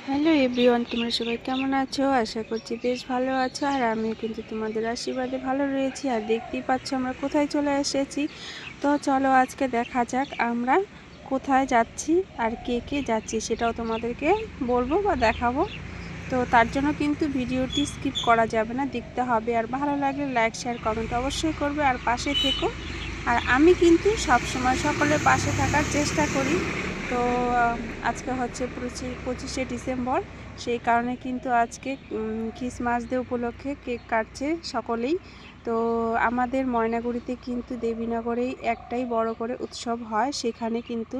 Hello everyone, তোমরা সবাই কেমন আছো? আশা করছি বেশ ভালো আছো। আর আমিও কিন্তু তোমাদের আশীর্বাদে ভালো রয়েছি। আর দেখতেই পাচ্ছ আমরা কোথায় চলে এসেছি। তো চলো আজকে দেখা যাক আমরা কোথায় যাচ্ছি আর কে কে যাচ্ছি সেটাও তোমাদেরকে বলবো বা দেখাবো। তো তার জন্য কিন্তু ভিডিওটি স্কিপ করা যাবে না, দেখতে হবে। আর ভালো লাগলে লাইক শেয়ার কমেন্ট অবশ্যই করবে আর পাশে থেকো। আর আমি কিন্তু সবসময় সকলের পাশে থাকার চেষ্টা করি। তো আজকে হচ্ছে 25শে ডিসেম্বর, সেই কারণে কিন্তু আজকে ক্রিসমাস ডে উপলক্ষে কেক কাটছে সকলেই। তো আমাদের ময়নাগুড়িতে কিন্তু দেবীনগরেই একটাই বড় করে উৎসব হয়। সেখানে কিন্তু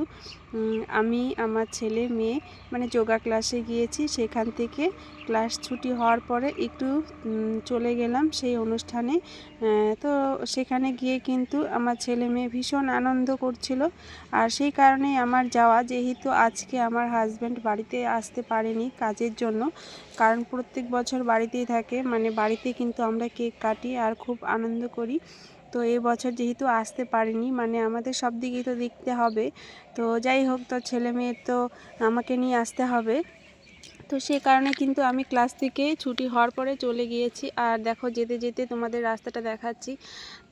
আমি আমার ছেলে মেয়ে মানে যোগা ক্লাসে গিয়েছি। সেখান থেকে ক্লাস ছুটি হওয়ার পরে একটু চলে গেলাম সেই অনুষ্ঠানে। তো সেখানে গিয়ে কিন্তু আমার ছেলে মেয়ে ভীষণ আনন্দ করছিল। আর সেই কারণেই আমার যাওয়া, যেহেতু আজকে আমার হাজব্যান্ড বাড়িতে আসতে পারেনি কাজের জন্য, কারণ প্রত্যেক বছর বাড়িতেই থাকে, মানে বাড়িতে কিন্তু আমরা কেক কাটি আর খুব আনন্দ করি। তো এই বছর যেহেতু আসতে পারিনি, মানে আমাদের সব দিকেই তো দেখতে হবে। তো যাই হোক, তো ছেলে মেয়ের তো আমাকে নিয়ে আসতে হবে। তো সেই কারণে কিন্তু আমি ক্লাস থেকে ছুটি হওয়ার পরে চলে গিয়েছি। আর দেখো যেতে যেতে তোমাদের রাস্তাটা দেখাচ্ছি।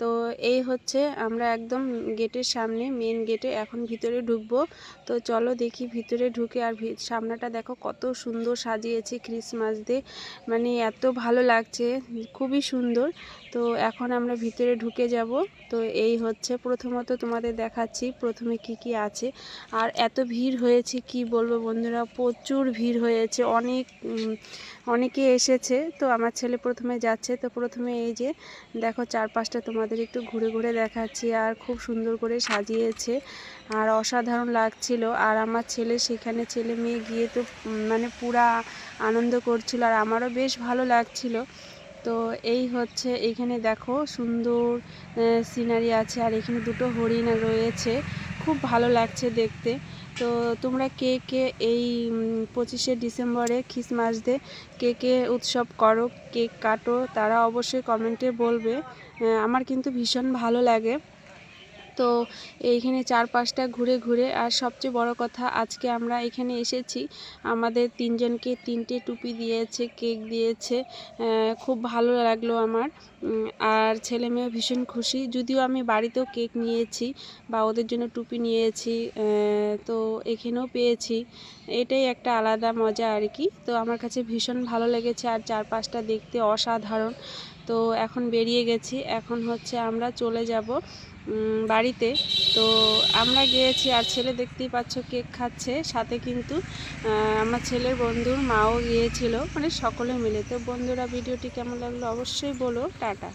তো এই হচ্ছে আমরা একদম গেটের সামনে, মেন গেটে এখন ভিতরে ঢুকবো। তো চলো দেখি ভিতরে ঢুকে। আর সামনেটা দেখো কত সুন্দর সাজিয়েছে ক্রিসমাস ডে, মানে এত ভালো লাগছে, খুবই সুন্দর। তো এখন আমরা ভিতরে ঢুকে যাব। তো এই হচ্ছে প্রথমত তোমাদের দেখাচ্ছি প্রথমে কি কি আছে। আর এত ভিড় হয়েছে কি বলবো বন্ধুরা, প্রচুর ভিড় হয়েছে, অনেকে এসেছে। তো আমার ছেলে প্রথমে যাচ্ছে। তো প্রথমে এই যে দেখো চারপাশটা তোমাদের একটু ঘুরে ঘুরে দেখাচ্ছি। আর খুব সুন্দর করে সাজিয়েছে আর অসাধারণ লাগছিল। আর আমার ছেলে সেখানে ছেলে মেয়ে গিয়ে তো মানে পুরা আনন্দ করছিল আর আমারও বেশ ভালো লাগছিল। তো এই হচ্ছে এইখানে দেখো সুন্দর সিনারি আছে আর এখানে দুটো হরিণ রয়েছে, খুব ভালো লাগছে দেখতে। তো তোমরা কে কে এই 25শে ডিসেম্বরে ক্রিসমাস ডে কে কে উৎসব করো, কেক কাটো, তারা অবশ্যই কমেন্টে বলবে। আমার কিন্তু ভীষণ ভালো লাগে। তো এইখানে চারপাশটা ঘুরে ঘুরে, আর সবচেয়ে বড় কথা আজকে আমরা এখানে এসেছি, আমাদের তিনজনকে তিনটে টুপি দিয়েছে, কেক দিয়েছে, খুব ভালো লাগলো আমার। আর ছেলে মেয়ে ভীষণ খুশি, যদিও আমি বাড়িতেও কেক নিয়েছি বা ওদের জন্য টুপি নিয়েছি, তো এখানেও পেয়েছি, এটাই একটা আলাদা মজা আর কি। তো আমার কাছে ভীষণ ভালো লেগেছে আর চারপাশটা দেখতে অসাধারণ। তো এখন বেরিয়ে গেছি, এখন হচ্ছে আমরা চলে যাব বাড়িতে। তো আমরা গিয়েছি আর ছেলে দেখতেই পাচ্ছ কেক খাচ্ছে, সাথে কিন্তু আমার ছেলের বন্ধুর মাও গিয়েছিল, মানে সকলে মিলে। তো বন্ধুরা ভিডিওটি কেমন লাগলো অবশ্যই বলো। টাটা।